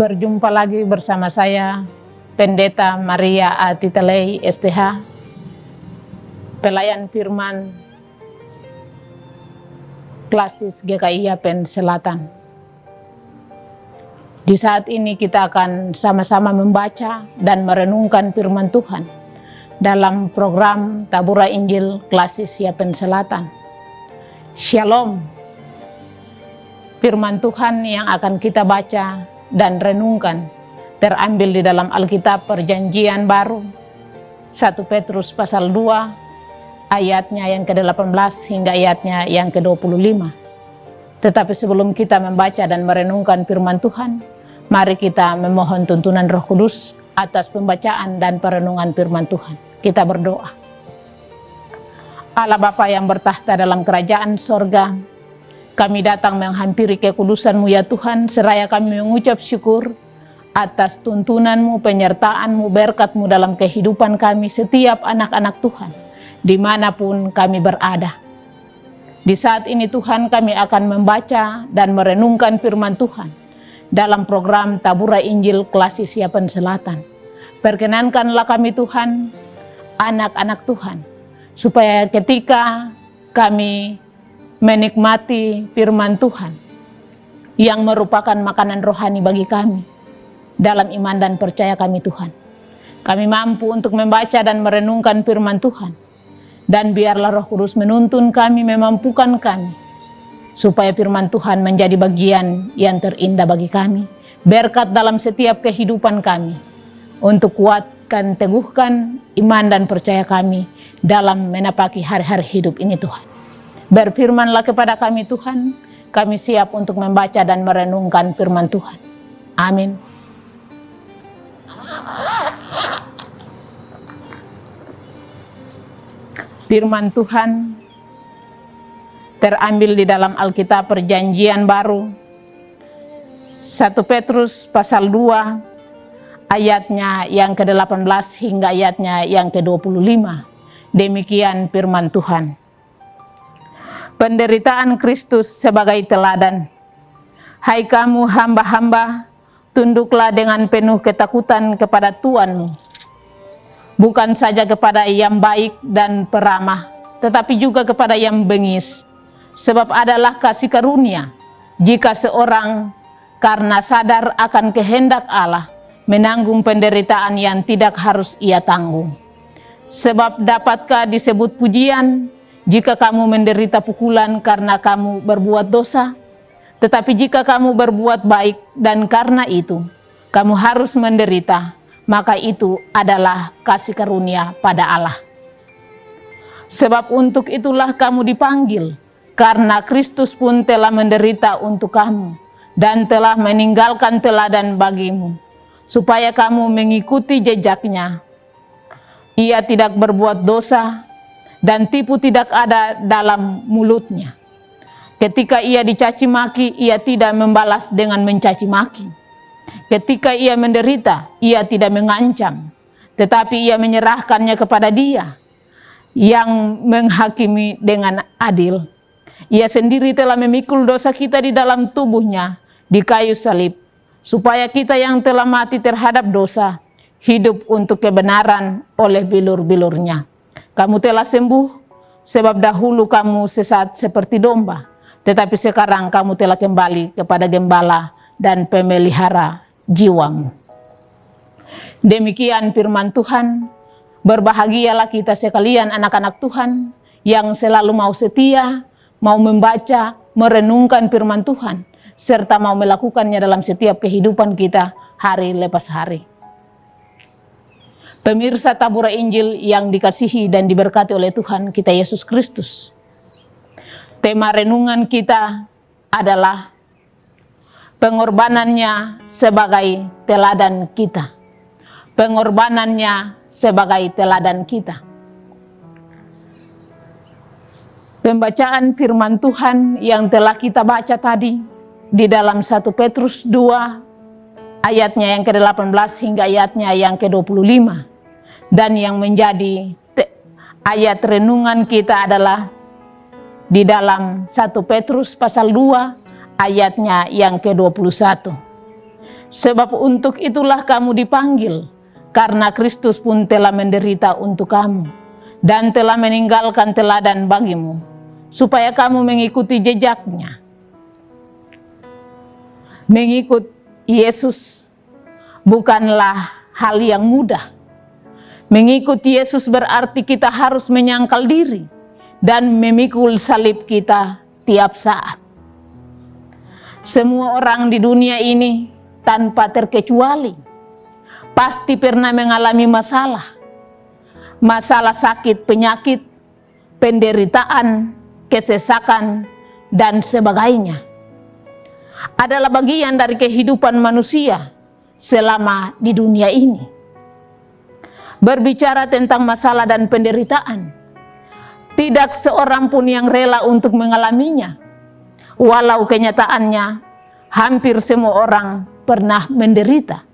Berjumpa lagi bersama saya, Pendeta Maria Atitalei STH, pelayan firman Klasis GKI Yapen Selatan. Di saat ini kita akan sama-sama membaca dan merenungkan firman Tuhan dalam program Tabura Injil Klasis Yapen Selatan. Shalom. Firman Tuhan yang akan kita baca dan renungkan terambil di dalam Alkitab Perjanjian Baru 1 Petrus pasal 2 ayatnya yang ke-18 hingga ayatnya yang ke-25. Tetapi sebelum kita membaca dan merenungkan firman Tuhan, mari kita memohon tuntunan Roh Kudus atas pembacaan dan perenungan firman Tuhan. Kita berdoa. Allah Bapa yang bertahta dalam kerajaan sorga, kami datang menghampiri kekudusan-Mu ya Tuhan, seraya kami mengucap syukur atas tuntunan-Mu, penyertaan-Mu, berkat-Mu dalam kehidupan kami setiap anak-anak Tuhan, dimanapun kami berada. Di saat ini Tuhan, kami akan membaca dan merenungkan firman Tuhan dalam program Tabura Injil Klasis Yapen Selatan. Perkenankanlah kami Tuhan, anak-anak Tuhan, supaya ketika kami menikmati firman Tuhan yang merupakan makanan rohani bagi kami dalam iman dan percaya kami Tuhan, kami mampu untuk membaca dan merenungkan firman Tuhan, dan biarlah Roh Kudus menuntun kami, memampukan kami supaya firman Tuhan menjadi bagian yang terindah bagi kami, berkat dalam setiap kehidupan kami, untuk kuatkan, teguhkan iman dan percaya kami dalam menapaki hari-hari hidup ini Tuhan. Berfirmanlah kepada kami Tuhan, kami siap untuk membaca dan merenungkan firman Tuhan. Amin. Firman Tuhan terambil di dalam Alkitab Perjanjian Baru 1 Petrus pasal 2 ayatnya yang ke-18 hingga ayatnya yang ke-25. Demikian firman Tuhan. Penderitaan Kristus sebagai teladan. Hai kamu hamba-hamba, tunduklah dengan penuh ketakutan kepada Tuhanmu, bukan saja kepada yang baik dan peramah, tetapi juga kepada yang bengis. Sebab adalah kasih karunia jika seorang karena sadar akan kehendak Allah menanggung penderitaan yang tidak harus ia tanggung. Sebab dapatkah disebut pujian jika kamu menderita pukulan karena kamu berbuat dosa? Tetapi jika kamu berbuat baik dan karena itu kamu harus menderita, maka itu adalah kasih karunia pada Allah. Sebab untuk itulah kamu dipanggil, karena Kristus pun telah menderita untuk kamu dan telah meninggalkan teladan bagimu, supaya kamu mengikuti jejaknya. Ia tidak berbuat dosa, dan tipu tidak ada dalam mulutnya. Ketika ia dicaci maki, ia tidak membalas dengan mencaci maki. Ketika ia menderita, ia tidak mengancam, tetapi ia menyerahkannya kepada Dia yang menghakimi dengan adil. Ia sendiri telah memikul dosa kita di dalam tubuhnya di kayu salib, supaya kita yang telah mati terhadap dosa hidup untuk kebenaran oleh bilur-bilurnya. Kamu telah sembuh, sebab dahulu kamu sesat seperti domba, tetapi sekarang kamu telah kembali kepada gembala dan pemelihara jiwamu. Demikian firman Tuhan. Berbahagialah kita sekalian anak-anak Tuhan yang selalu mau setia, mau membaca, merenungkan firman Tuhan, serta mau melakukannya dalam setiap kehidupan kita hari lepas hari. Pemirsa Tabura Injil yang dikasihi dan diberkati oleh Tuhan kita Yesus Kristus. Tema renungan kita adalah pengorbanannya sebagai teladan kita. Pengorbanannya sebagai teladan kita. Pembacaan firman Tuhan yang telah kita baca tadi di dalam 1 Petrus 2 ayatnya yang ke-18 hingga ayatnya yang ke-25. Dan yang menjadi ayat renungan kita adalah di dalam 1 Petrus pasal 2 ayatnya yang ke-21. Sebab untuk itulah kamu dipanggil, karena Kristus pun telah menderita untuk kamu, dan telah meninggalkan teladan bagimu, supaya kamu mengikuti jejaknya. Mengikut Yesus bukanlah hal yang mudah. Mengikut Yesus berarti kita harus menyangkal diri dan memikul salib kita tiap saat. Semua orang di dunia ini tanpa terkecuali pasti pernah mengalami masalah. Masalah sakit, penyakit, penderitaan, kesesakan, dan sebagainya. Adalah bagian dari kehidupan manusia selama di dunia ini. Berbicara tentang masalah dan penderitaan, tidak seorang pun yang rela untuk mengalaminya. Walau kenyataannya, hampir semua orang pernah menderita.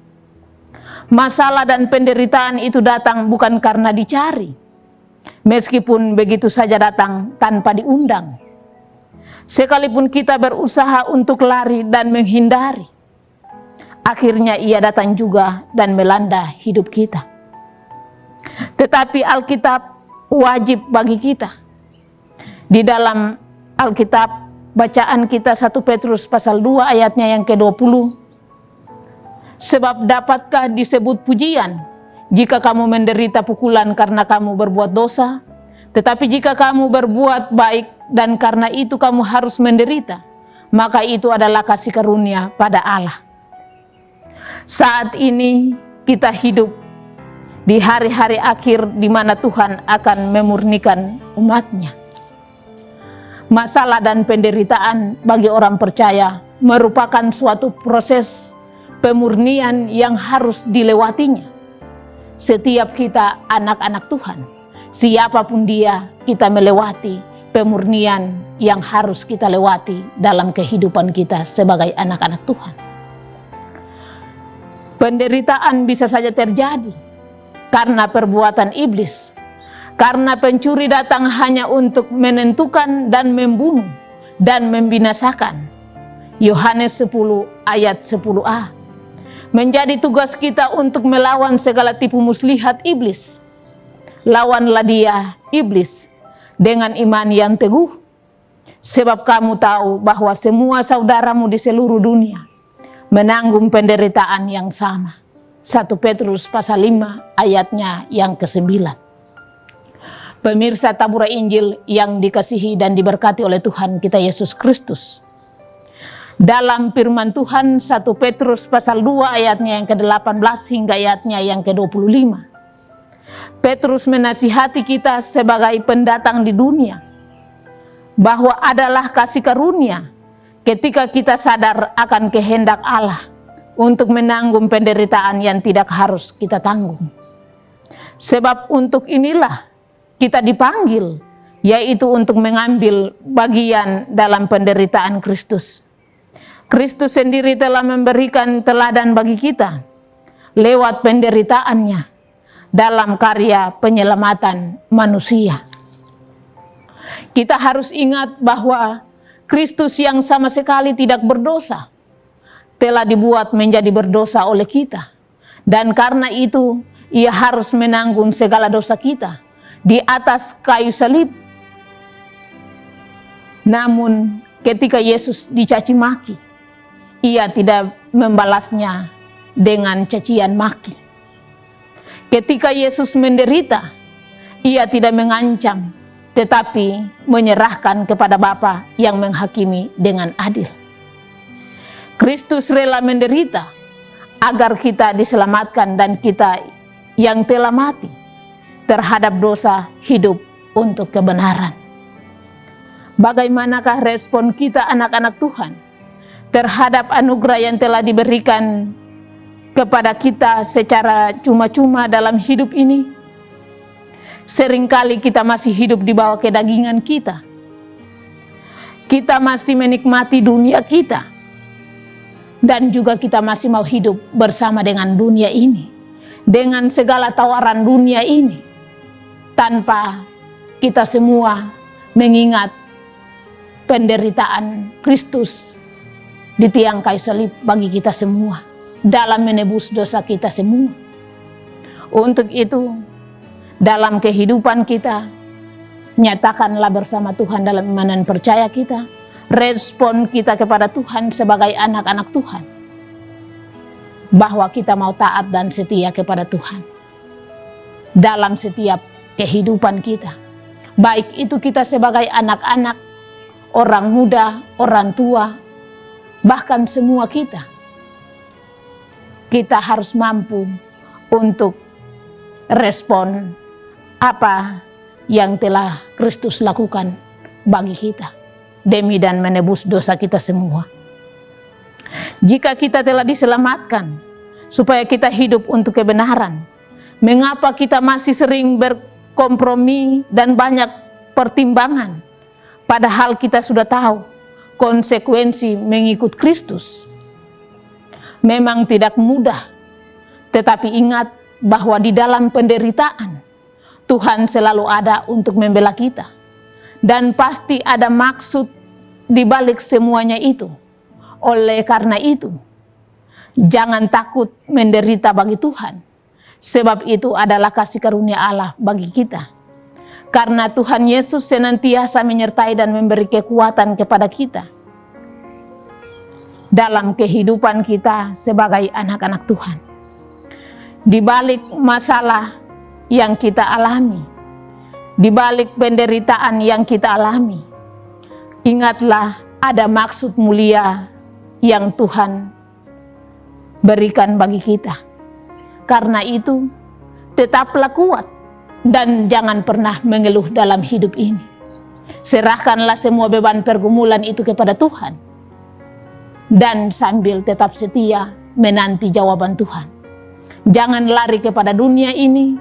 Masalah dan penderitaan itu datang bukan karena dicari, meskipun begitu saja datang tanpa diundang. Sekalipun kita berusaha untuk lari dan menghindari, akhirnya ia datang juga dan melanda hidup kita. Tetapi Alkitab wajib bagi kita. Di dalam Alkitab bacaan kita 1 Petrus pasal 2 ayatnya yang ke-20. Sebab dapatkah disebut pujian jika kamu menderita pukulan karena kamu berbuat dosa? Tetapi jika kamu berbuat baik dan karena itu kamu harus menderita, maka itu adalah kasih karunia pada Allah. Saat ini kita hidup di hari-hari akhir di mana Tuhan akan memurnikan umat-Nya. Masalah dan penderitaan bagi orang percaya merupakan suatu proses pemurnian yang harus dilewatinya. Setiap kita anak-anak Tuhan, siapapun dia, kita melewati pemurnian yang harus kita lewati dalam kehidupan kita sebagai anak-anak Tuhan. Penderitaan bisa saja terjadi karena perbuatan iblis, karena pencuri datang hanya untuk menentukan dan membunuh dan membinasakan. Yohanes 10 ayat 10a. Menjadi tugas kita untuk melawan segala tipu muslihat iblis. Lawanlah dia, iblis, dengan iman yang teguh. Sebab kamu tahu bahwa semua saudaramu di seluruh dunia menanggung penderitaan yang sama. 1 Petrus pasal 5 ayatnya yang ke-9. Pemirsa tabur Injil yang dikasihi dan diberkati oleh Tuhan kita Yesus Kristus. Dalam firman Tuhan 1 Petrus pasal 2 ayatnya yang ke-18 hingga ayatnya yang ke-25. Petrus menasihati kita sebagai pendatang di dunia bahwa adalah kasih karunia ketika kita sadar akan kehendak Allah untuk menanggung penderitaan yang tidak harus kita tanggung. Sebab untuk inilah kita dipanggil, yaitu untuk mengambil bagian dalam penderitaan Kristus. Kristus sendiri telah memberikan teladan bagi kita lewat penderitaannya dalam karya penyelamatan manusia. Kita harus ingat bahwa Kristus yang sama sekali tidak berdosa telah dibuat menjadi berdosa oleh kita. Dan karena itu, ia harus menanggung segala dosa kita di atas kayu salib. Namun, ketika Yesus dicaci maki, ia tidak membalasnya dengan cacian maki. Ketika Yesus menderita, ia tidak mengancam, tetapi menyerahkan kepada Bapa yang menghakimi dengan adil. Kristus rela menderita agar kita diselamatkan dan kita yang telah mati terhadap dosa hidup untuk kebenaran. Bagaimanakah respon kita anak-anak Tuhan terhadap anugerah yang telah diberikan kepada kita secara cuma-cuma dalam hidup ini? Seringkali kita masih hidup di bawah kedagingan kita. Kita masih menikmati dunia kita. Dan juga kita masih mau hidup bersama dengan dunia ini, dengan segala tawaran dunia ini, tanpa kita semua mengingat penderitaan Kristus di tiang kayu salib bagi kita semua. dalam menebus dosa kita semua. Untuk itu, dalam kehidupan kita, nyatakanlah bersama Tuhan dalam iman dan percaya kita, respon kita kepada Tuhan sebagai anak-anak Tuhan, bahwa kita mau taat dan setia kepada Tuhan dalam setiap kehidupan kita, baik itu kita sebagai anak-anak, orang muda, orang tua, bahkan semua kita harus mampu untuk respon apa yang telah Kristus lakukan bagi kita demi dan menebus dosa kita semua. Jika kita telah diselamatkan supaya kita hidup untuk kebenaran, mengapa kita masih sering berkompromi dan banyak pertimbangan, padahal kita sudah tahu konsekuensi mengikut Kristus? Memang tidak mudah, tetapi ingat bahwa di dalam penderitaan Tuhan selalu ada untuk membela kita, dan pasti ada maksud di balik semuanya itu. Oleh karena itu, jangan takut menderita bagi Tuhan, sebab itu adalah kasih karunia Allah bagi kita. Karena Tuhan Yesus senantiasa menyertai dan memberi kekuatan kepada kita dalam kehidupan kita sebagai anak-anak Tuhan. Di balik masalah yang kita alami, di balik penderitaan yang kita alami, ingatlah ada maksud mulia yang Tuhan berikan bagi kita. Karena itu, tetaplah kuat dan jangan pernah mengeluh dalam hidup ini. Serahkanlah semua beban pergumulan itu kepada Tuhan, dan sambil tetap setia menanti jawaban Tuhan. Jangan lari kepada dunia ini,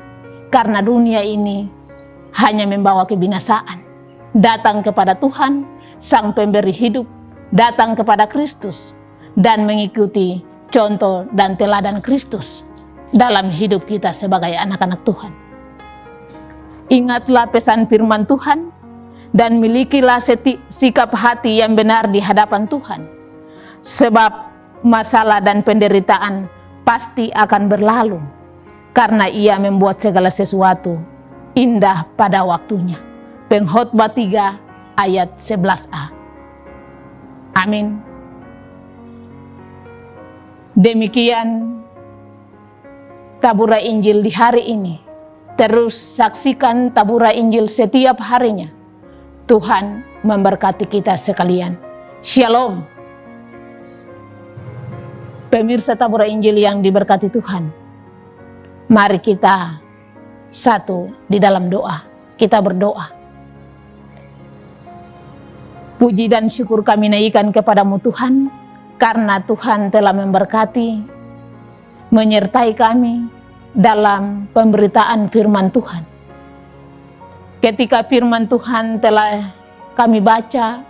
karena dunia ini hanya membawa kebinasaan. Datang kepada Tuhan, Sang Pemberi hidup, datang kepada Kristus, dan mengikuti contoh dan teladan Kristus dalam hidup kita sebagai anak-anak Tuhan. Ingatlah pesan firman Tuhan, dan milikilah sikap hati yang benar di hadapan Tuhan, sebab masalah dan penderitaan pasti akan berlalu, karena Ia membuat segala sesuatu indah pada waktunya. Pengkhotbah 3 ayat 11a. Amin. Demikian Tabura Injil di hari ini. Terus saksikan Tabura Injil setiap harinya. Tuhan memberkati kita sekalian. Shalom. Pemirsa Tabura Injil yang diberkati Tuhan, mari kita satu di dalam doa. Kita berdoa. Puji dan syukur kami naikkan kepadamu Tuhan, karena Tuhan telah memberkati, menyertai kami dalam pemberitaan firman Tuhan. Ketika firman Tuhan telah kami baca,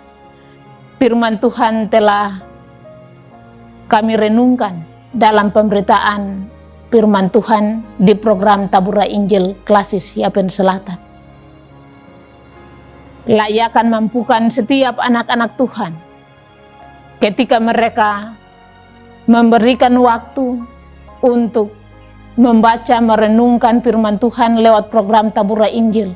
firman Tuhan telah kami renungkan dalam pemberitaan firman Tuhan di program Tabura Injil Klasis Yapen Selatan. Layakkan mampukan setiap anak-anak Tuhan ketika mereka memberikan waktu untuk membaca, merenungkan firman Tuhan lewat program Tabura Injil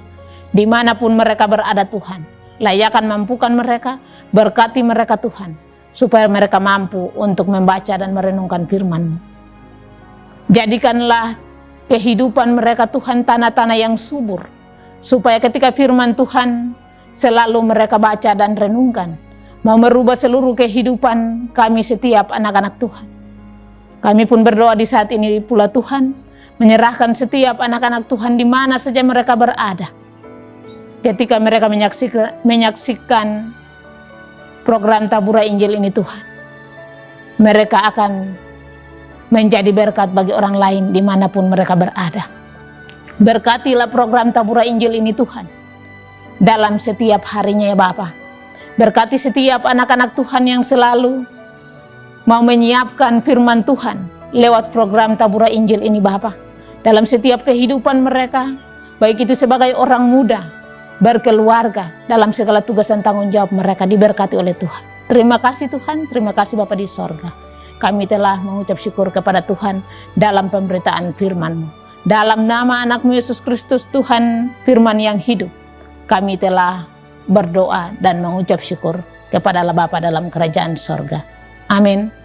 dimanapun mereka berada Tuhan. Layakkan mampukan mereka, berkati mereka Tuhan, supaya mereka mampu untuk membaca dan merenungkan firman-Mu. Jadikanlah kehidupan mereka Tuhan tanah-tanah yang subur, supaya ketika firman Tuhan selalu mereka baca dan renungkan, mau merubah seluruh kehidupan kami setiap anak-anak Tuhan. Kami pun berdoa di saat ini pula Tuhan, menyerahkan setiap anak-anak Tuhan di mana saja mereka berada. Ketika mereka menyaksikan program Tabura Injil ini Tuhan, mereka akan menjadi berkat bagi orang lain dimanapun mereka berada. Berkatilah program Tabura Injil ini Tuhan, dalam setiap harinya ya Bapa. Berkati setiap anak-anak Tuhan yang selalu mau menyiapkan firman Tuhan lewat program Tabura Injil ini Bapa. Dalam setiap kehidupan mereka, baik itu sebagai orang muda, berkeluarga, dalam segala tugas dan tanggung jawab mereka diberkati oleh Tuhan. Terima kasih Tuhan, terima kasih Bapa di sorga. kami telah mengucap syukur kepada Tuhan dalam pemberitaan firman-Mu. Dalam nama anak-Mu Yesus Kristus, Tuhan firman yang hidup, kami telah berdoa dan mengucap syukur kepada Allah Bapa dalam kerajaan sorga. Amin.